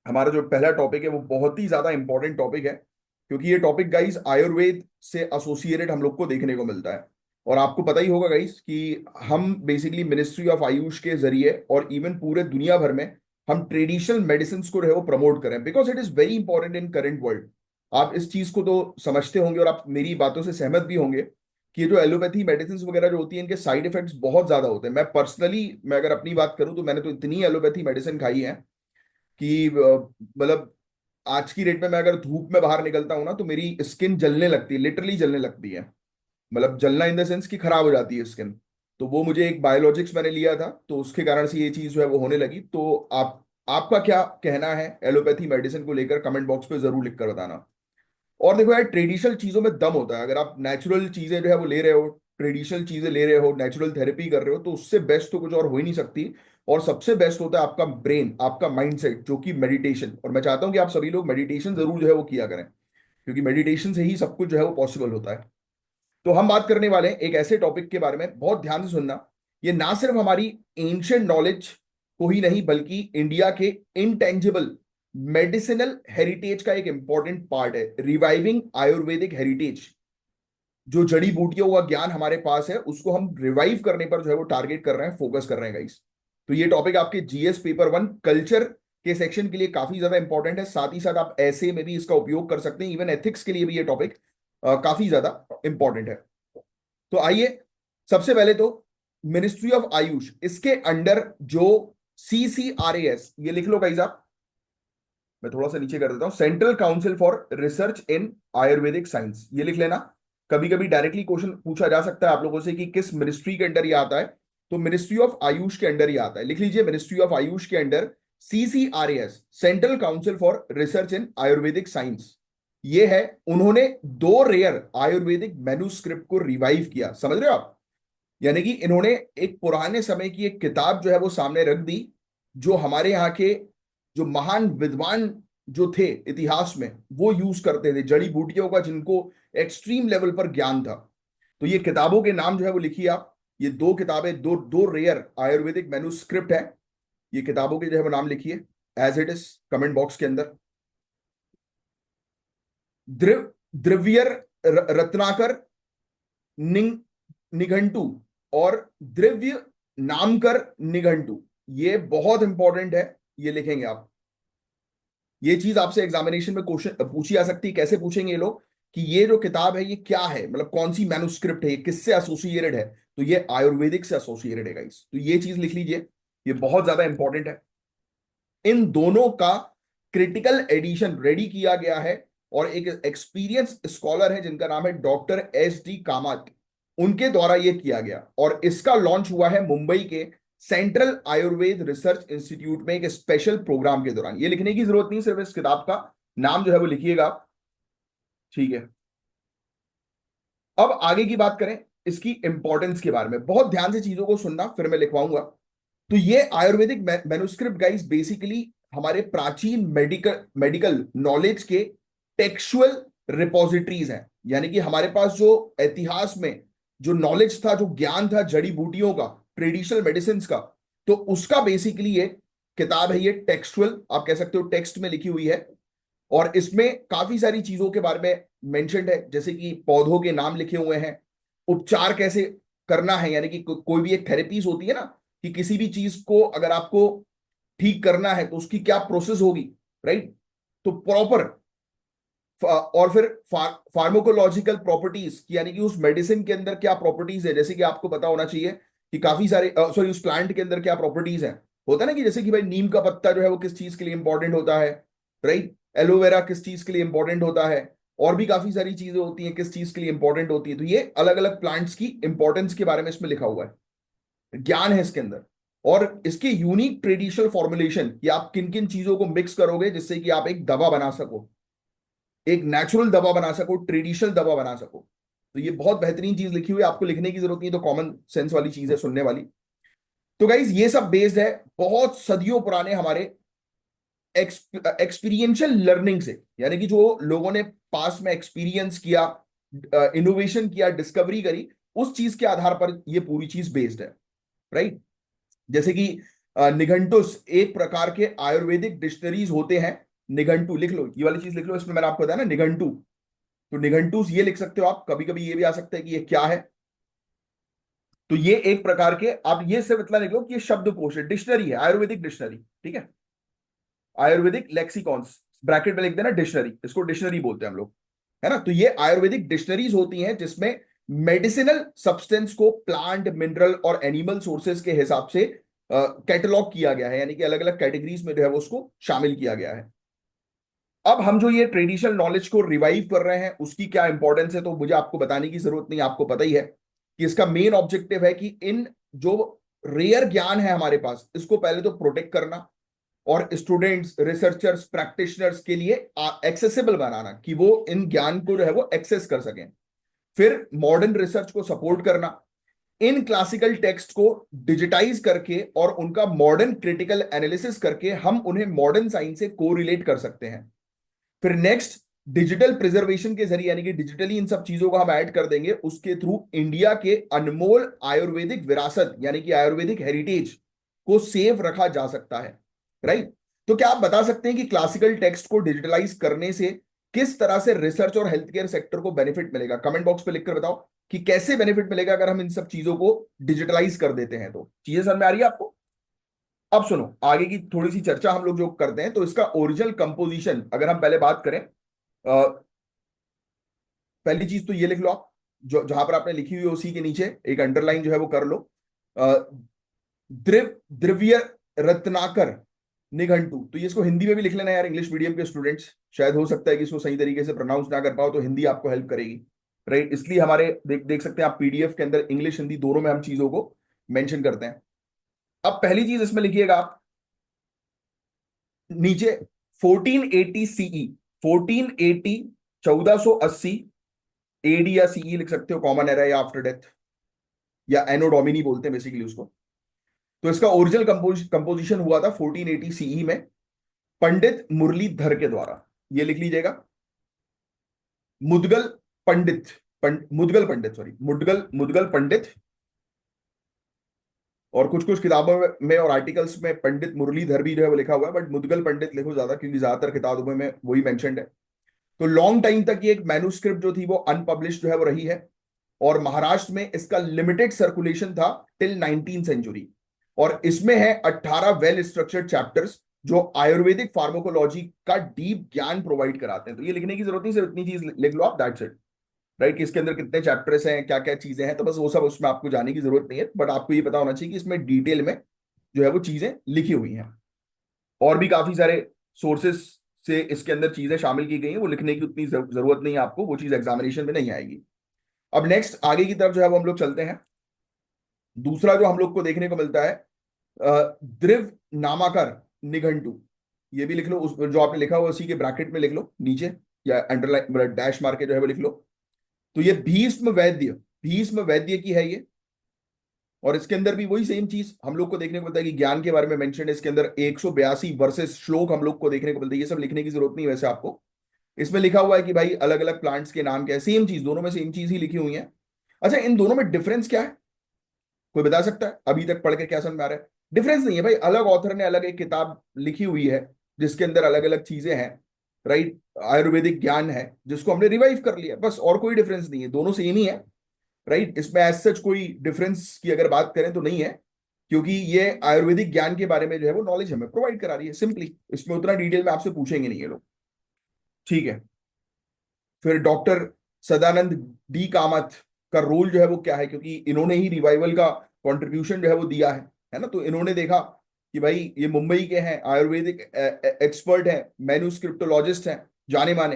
हमारा जो पहला टॉपिक है वो बहुत ही ज्यादा इंपॉर्टेंट टॉपिक है, क्योंकि ये टॉपिक गाइस आयुर्वेद से एसोसिएटेड हम लोग को देखने को मिलता है। और आपको पता ही होगा गाइस कि हम बेसिकली मिनिस्ट्री ऑफ आयुष के जरिए और इवन पूरे दुनिया भर में हम ट्रेडिशनल मेडिसिन को रहे वो प्रमोट करें, because it is very important in current world. आप इस चीज को तो समझते होंगे और आप मेरी बातों से सहमत भी होंगे कि ये जो एलोपैथी मेडिसिन वगैरह जो होती है इनके साइड इफेक्ट्स बहुत ज्यादा होते हैं। मैं अगर अपनी बात करूं तो मैंने तो इतनी एलोपैथी मेडिसिन खाई है कि मतलब आज की डेट में मैं अगर धूप में बाहर निकलता हूँ ना तो मेरी स्किन जलने लगती है, लिटरली जलने लगती है। मतलब जलना इन द सेंस कि खराब हो जाती है स्किन। तो वो मुझे एक बायोलॉजिक्स मैंने लिया था, तो उसके कारण से ये चीज जो है वो होने लगी। तो आपका क्या कहना है एलोपैथी मेडिसिन को लेकर, कमेंट बॉक्स पे जरूर लिख कर बताना। और देखो यार, ट्रेडिशनल चीजों में दम होता है। अगर आप नेचुरल चीजें जो है वो ले रहे हो, ट्रेडिशनल चीजें ले रहे हो, नेचुरल थेरेपी कर रहे हो, तो उससे बेस्ट तो कुछ और हो ही नहीं सकती। और सबसे बेस्ट होता है आपका ब्रेन, आपका माइंडसेट, जो कि मेडिटेशन। और मैं चाहता हूं कि आप सभी लोग मेडिटेशन जरूर जो है वो किया करें, क्योंकि मेडिटेशन से ही सब कुछ जो है वो पॉसिबल होता है। तो हम बात करने वाले हैं एक ऐसे टॉपिक के बारे में, बहुत ध्यान से सुनना। ये ना सिर्फ हमारी एंशियंट नॉलेज को ही नहीं, बल्कि इंडिया के इनटेंजिबल मेडिसिनल हेरिटेज का एक इंपॉर्टेंट पार्ट है। रिवाइविंग आयुर्वेदिक हेरिटेज, जो जड़ी बूटियों का ज्ञान हमारे पास है उसको हम रिवाइव करने पर जो है वो टारगेट कर रहे हैं, फोकस कर रहे हैं गाइस। तो ये टॉपिक आपके जीएस पेपर वन कल्चर के सेक्शन के लिए काफी ज्यादा इंपॉर्टेंट है। साथ ही साथ आप ऐसे में भी इसका उपयोग कर सकते हैं, इवन एथिक्स के लिए भी ये टॉपिक काफी ज्यादा इंपॉर्टेंट है। तो आइए, सबसे पहले तो मिनिस्ट्री ऑफ आयुष, इसके अंडर जो CCRAS, ये लिख लो गाइस आप। मैं थोड़ा सा नीचे कर देता हूं, central council for research in Ayurvedic science, ये लिख लेना। कभी कभी डायरेक्टली क्वेश्चन पूछा जा सकता है आप लोगों से कि किस मिनिस्ट्री के अंडर ये आता है, तो मिनिस्ट्री ऑफ आयुष के अंडर ये आता है। लिख लीजिए, मिनिस्ट्री ऑफ आयुष के under CCRAS, central council for research in Ayurvedic science, ये है। उन्होंने दो रेयर आयुर्वेदिक मैन्युस्क्रिप्ट को रिवाइव किया, समझ रहे हो आप? यानी कि इन्होंने एक पुराने समय की एक किताब जो है वो सामने रख दी, जो हमारे यहाँ के जो महान विद्वान जो थे इतिहास में, वो यूज करते थे जड़ी बूटियों का, जिनको एक्सट्रीम लेवल पर ज्ञान था। तो ये किताबों के नाम जो है वो लिखिए आप। ये दो किताबें, दो दो रेयर आयुर्वेदिक मैन्युस्क्रिप्ट है। ये किताबों के जो है वो नाम लिखिए as it is comment box के अंदर। द्रव द्रव्यर रत्नाकर निघंटु और द्रव्य नामकर निघंटु, ये बहुत इंपॉर्टेंट है, ये लिखेंगे आप। ये चीज आपसे एग्जामिनेशन में क्वेश्चन पूछी जा सकती है। कैसे पूछेंगे ये लोग कि ये जो किताब है ये क्या है, मतलब कौन सी मैन्युस्क्रिप्ट है, ये किससे एसोसिएटेड है? तो ये आयुर्वेदिक से एसोसिएटेड है गाइस, तो ये चीज लिख लीजिए, ये बहुत ज्यादा इंपॉर्टेंट है। इन दोनों का क्रिटिकल एडिशन रेडी किया गया है, और एक एक्सपीरियंस स्कॉलर है जिनका नाम है डॉक्टर SD कामत, उनके द्वारा यह किया गया। और इसका लॉन्च हुआ है मुंबई के सेंट्रल आयुर्वेद रिसर्च इंस्टीट्यूट में एक स्पेशल प्रोग्राम के दौरान। ये लिखने की जरूरत नहीं, सिर्फ इस किताब का नाम जो है वो लिखिएगा आप, ठीक है। अब आगे की बात करें इसकी इंपॉर्टेंस के बारे में, बहुत ध्यान से चीजों को सुनना, फिर मैं लिखवाऊंगा। तो ये आयुर्वेदिक मैन्युस्क्रिप्ट गाइस बेसिकली हमारे प्राचीन मेडिकल मेडिकल नॉलेज के टेक्सुअल रिपोजिटरीज हैं। यानी कि हमारे पास जो इतिहास में जो नॉलेज था, जो ज्ञान था जड़ी बूटियों का, ट्रेडिशनल मेडिसिन का, तो उसका बेसिकली ये किताब है। ये टेक्सुअल आप कह सकते हो, टेक्स्ट में लिखी हुई है। और इसमें काफी सारी चीजों के बारे में मेंशन्ड है, जैसे कि पौधों के नाम लिखे हुए हैं, उपचार कैसे करना है, यानी कि कोई भी एक थेरेपीज होती है ना, कि किसी भी चीज को अगर आपको ठीक करना है तो उसकी क्या प्रोसेस होगी, राइट? तो प्रॉपर, और फिर फार्माकोलॉजिकल प्रॉपर्टीज, यानी कि उस मेडिसिन के अंदर क्या प्रॉपर्टीज है। जैसे कि आपको पता होना चाहिए कि काफी सारे, सॉरी, उस प्लांट के अंदर क्या प्रॉपर्टीज हैं। होता है ना कि जैसे कि भाई नीम का पत्ता जो है वो किस चीज के लिए इंपॉर्टेंट होता है, राइट? एलोवेरा किस चीज के लिए इंपॉर्टेंट होता है, और भी काफी सारी चीजें होती हैं किस चीज के लिए इंपॉर्टेंट होती है। तो ये अलग अलग प्लांट्स की इंपॉर्टेंस के बारे में इसमें लिखा हुआ है, ज्ञान है इसके अंदर। और इसके यूनिक ट्रेडिशनल फॉर्मुलेशन, कि आप किन किन चीजों को मिक्स करोगे जिससे कि आप एक दवा बना सको, एक नेचुरल दवा बना सको, ट्रेडिशनल दवा बना सको। तो ये बहुत बेहतरीन चीज लिखी हुई है, आपको लिखने की जरूरत नहीं, तो कॉमन सेंस वाली चीज है, सुनने वाली। तो गाइज ये सब बेस्ड है बहुत सदियों पुराने हमारे एक्सपीरियंशियल लर्निंग से, यानी कि जो लोगों ने पास्ट में एक्सपीरियंस किया, इनोवेशन किया, डिस्कवरी करी, उस चीज के आधार पर ये पूरी चीज बेस्ड है, राइट? जैसे कि निघंटुस एक प्रकार के आयुर्वेदिक डिक्शनरीज होते हैं। निघंटू लिख लो, ये वाली चीज लिख लो, इसमें मैंने आपको बताया ना निघंटू। तो निघंटूस ये लिख सकते हो आप, कभी कभी ये भी आ सकता है कि ये क्या है। तो ये एक प्रकार के, आप ये सिर्फ इतना लिख लो कि ये शब्दकोश है, डिक्शनरी है, आयुर्वेदिक डिक्शनरी, ठीक है। आयुर्वेदिक लेक्सिकॉन्स, ब्रैकेट में लिख देना डिक्शनरी, इसको डिक्शनरी बोलते हैं हम लोग, है ना। तो ये आयुर्वेदिक डिक्शनरीज होती हैं जिसमें मेडिसिनल सब्सटेंस को प्लांट, मिनरल और एनिमल सोर्सेज के हिसाब से कैटलॉग किया गया है, यानी कि अलग अलग कैटेगरीज में जो है वो उसको शामिल किया गया है। अब हम जो ये ट्रेडिशनल नॉलेज को रिवाइव कर रहे हैं उसकी क्या इंपॉर्टेंस है, तो मुझे आपको बताने की जरूरत नहीं, आपको पता ही है कि इसका मेन ऑब्जेक्टिव है कि इन जो रेयर ज्ञान है हमारे पास, इसको पहले तो प्रोटेक्ट करना और स्टूडेंट्स, रिसर्चर्स, प्रैक्टिशनर्स के लिए एक्सेसिबल बनाना, कि वो इन ज्ञान को जो है वो एक्सेस कर सकें। फिर मॉडर्न रिसर्च को सपोर्ट करना, इन क्लासिकल टेक्स्ट को डिजिटाइज करके और उनका मॉडर्न क्रिटिकल एनालिसिस करके हम उन्हें मॉडर्न साइंस से कोरिलेट कर सकते हैं। फिर नेक्स्ट, डिजिटल प्रिजर्वेशन के जरिए, यानी कि डिजिटली इन सब चीजों को हम ऐड कर देंगे, उसके थ्रू इंडिया के अनमोल आयुर्वेदिक विरासत यानी कि आयुर्वेदिक हेरिटेज को सेव रखा जा सकता है, राइट। तो क्या आप बता सकते हैं कि क्लासिकल टेक्स्ट को डिजिटलाइज करने से किस तरह से रिसर्च और हेल्थ केयर सेक्टर को बेनिफिट मिलेगा? कमेंट बॉक्स पे लिखकर बताओ कि कैसे बेनिफिट मिलेगा अगर हम इन सब चीजों को डिजिटलाइज कर देते हैं। तो चीजें समझ में आ रही है आपको? अब सुनो, आगे की थोड़ी सी चर्चा हम लोग जो करते हैं, तो इसका ओरिजिनल कंपोजिशन अगर हम पहले बात करें, पहली चीज तो ये लिख लो आप, जो जहां पर आपने लिखी हुई है उसी के नीचे एक अंडरलाइन जो है वो कर लो। अ, द्रव्य रत्नाकर निघंटू, तो ये इसको हिंदी में भी लिख लेना यार, इंग्लिश मीडियम के स्टूडेंट्स, शायद हो सकता है कि इसको सही तरीके से प्रोनाउंस ना कर पाओ, तो हिंदी आपको हेल्प करेगी, राइट। इसलिए हमारे देख सकते हैं आप पीडीएफ के अंदर इंग्लिश हिंदी दोनों में हम चीजों को मेंशन करते हैं। अब पहली चीज इसमें लिखिएगा आप नीचे, 1480 सीई, 1480, 1480 एडी या सीई लिख सकते हो, कॉमन एरा या आफ्टर डेथ, या एनो डोमिनी बोलते हैं बेसिकली उसको। तो इसका ओरिजिनल कंपोजिशन हुआ था 1480 सीई में, पंडित मुरलीधर के द्वारा। ये लिख लीजिएगा, मुदगल पंडित, मुदगल पंडित, सॉरी, मुदगल मुदगल पंडित। और कुछ कुछ किताबों में और आर्टिकल्स में पंडित मुरलीधर भी जो है वो लिखा हुआ है, बट मुदगल पंडित लिखो ज्यादा, क्योंकि ज्यादातर किताबों में वही मेंशन्ड है। तो लॉन्ग टाइम तक ये एक मैन्युस्क्रिप्ट जो थी वो अनपब्लिश्ड जो है वो रही है, और महाराष्ट्र में इसका लिमिटेड सर्कुलेशन था टिल 19 सेंचुरी। और इसमें है 18 वेल स्ट्रक्चर्ड चैप्टर्स जो आयुर्वेदिक फार्माकोलॉजी का डीप ज्ञान प्रोवाइड कराते हैं। तो ये लिखने की जरूरत नहीं, सिर्फ इतनी चीज लिख लो आप, दैट्स इट, राइट। कि इसके अंदर कितने चैप्टर्स हैं, क्या क्या चीजें हैं, तो बस वो सब उसमें आपको जाने की जरूरत नहीं है, बट आपको ये पता होना चाहिए कि इसमें डिटेल में जो है वो चीजें लिखी हुई हैं। और भी काफी सारे सोर्सेस से इसके अंदर चीजें शामिल की गई हैं, वो लिखने की उतनी जरूरत नहीं है आपको, वो चीज एग्जामिनेशन में नहीं आएगी। अब नेक्स्ट आगे की तरफ जो है वो हम लोग चलते हैं। दूसरा जो हम लोग को देखने को मिलता है, द्रिव नामाकर निघंटू, ये भी लिख लो, उस जो आपने लिखा हुआ उसी के ब्रैकेट में लिख लो नीचे, या अंडरलाइन डैश मार के जो है वो लिख लो। तो ये भीष्म वैद्य की है ये। और इसके अंदर भी वही सेम चीज हम लोग को देखने को मिलता है कि ज्ञान के बारे में मेंशन है इसके अंदर, 182 वर्सेस श्लोक हम लोग को देखने को मिलता है। ये सब लिखने की जरूरत नहीं है वैसे आपको, इसमें लिखा हुआ है कि भाई अलग अलग प्लांट्स के नाम क्या है, सेम चीज, दोनों में सेम चीज ही लिखी हुई है। अच्छा, इन दोनों में डिफरेंस क्या है, कोई बता सकता है? अभी तक पढ़ के क्या समझ में आ रहा है? डिफरेंस नहीं है भाई, अलग ऑथर ने अलग एक किताब लिखी हुई है जिसके अंदर अलग अलग चीजें हैं, राइट। आयुर्वेदिक ज्ञान है जिसको हमने रिवाइव कर लिया, बस, और कोई डिफरेंस नहीं है, दोनों सेम ही है, राइट। इसमें एज सच कोई डिफरेंस की अगर बात करें तो नहीं है, क्योंकि ये आयुर्वेदिक ज्ञान के बारे में जो है वो नॉलेज हमें प्रोवाइड करा रही है सिंपली, इसमें उतना डिटेल में आपसे पूछेंगे नहीं ये लोग, ठीक है। फिर डॉक्टर सदानंद डी कामत का रोल जो है वो क्या है, क्योंकि इन्होंने ही रिवाइवल का कंट्रीब्यूशन जो है वो दिया है ना। तो इन्होंने देखा कि भाई ये मुंबई के हैं, आयुर्वेदिक एक्सपर्ट हैं, मैन्युस्क्रिप्टोलॉजिस्ट हैं, जाने माने,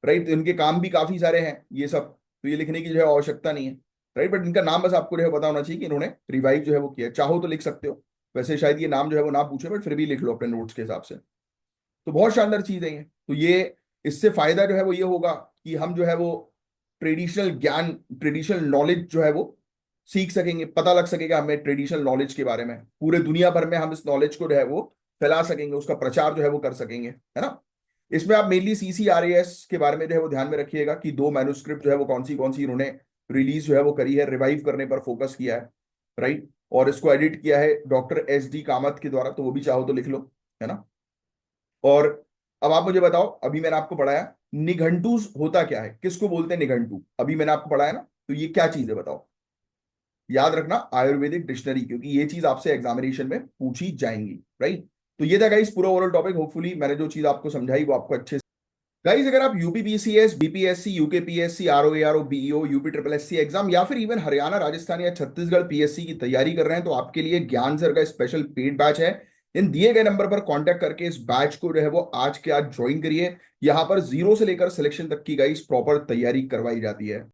राइट। तो इनके काम भी काफी सारे हैं ये सब, तो ये लिखने की जो है आवश्यकता नहीं है, राइट। बट इनका नाम बस आपको जो है पता होना चाहिए कि इन्होंने रिवाइव जो है वो किया, चाहो तो लिख सकते हो, वैसे शायद ये नाम जो है वो ना पूछे, बट फिर भी लिख लो अपने नोट्स के हिसाब से। तो बहुत शानदार चीज है ये। तो ये, इससे फायदा जो है वो ये होगा कि हम जो है वो ट्रेडिशनल ज्ञान, ट्रेडिशनल नॉलेज जो है वो सीख सकेंगे, पता लग सकेगा हमें ट्रेडिशनल नॉलेज के बारे में, पूरे दुनिया भर में हम इस नॉलेज को जो है वो फैला सकेंगे, उसका प्रचार जो है वो कर सकेंगे, है ना। इसमें आप मेनली CCRAS के बारे में जो है वो ध्यान में रखिएगा कि दो मैन्युस्क्रिप्ट जो है वो कौन सी इन्होंने रिलीज जो है वो करी है, रिवाइव करने पर फोकस किया है, राइट। और इसको एडिट किया है डॉक्टर SD कामत के द्वारा, तो वो भी चाहो तो लिख लो, है ना। और अब आप मुझे बताओ, अभी मैंने आपको पढ़ाया निघंटू होता क्या है, किसको बोलते हैं निघंटू, अभी मैंने आपको पढ़ाया ना, तो ये क्या चीज है बताओ। याद रखना आयुर्वेदिक डिक्शनरी, क्योंकि ये चीज आपसे एग्जामिनेशन में पूछी जाएंगी, राइट। तो ये था गाइस पूरा ओवरऑल टॉपिक, होपफुली मैंने जो चीज आपको समझाई वो आपको अच्छे। गाइस अगर आप UPPCS, BPSC, UKPSC, RO ARO, BEO, UP triple SC exam या फिर इवन हरियाणा, राजस्थान या छत्तीसगढ़ पीएससी की तैयारी कर रहे हैं, तो आपके लिए ज्ञान सर का स्पेशल पेड बैच है। इन दिए गए नंबर पर कांटेक्ट करके इस बैच को जो है वो आज के आज ज्वाइन करिए। यहां पर जीरो से लेकर सिलेक्शन तक की गाइस प्रॉपर तैयारी करवाई जाती है।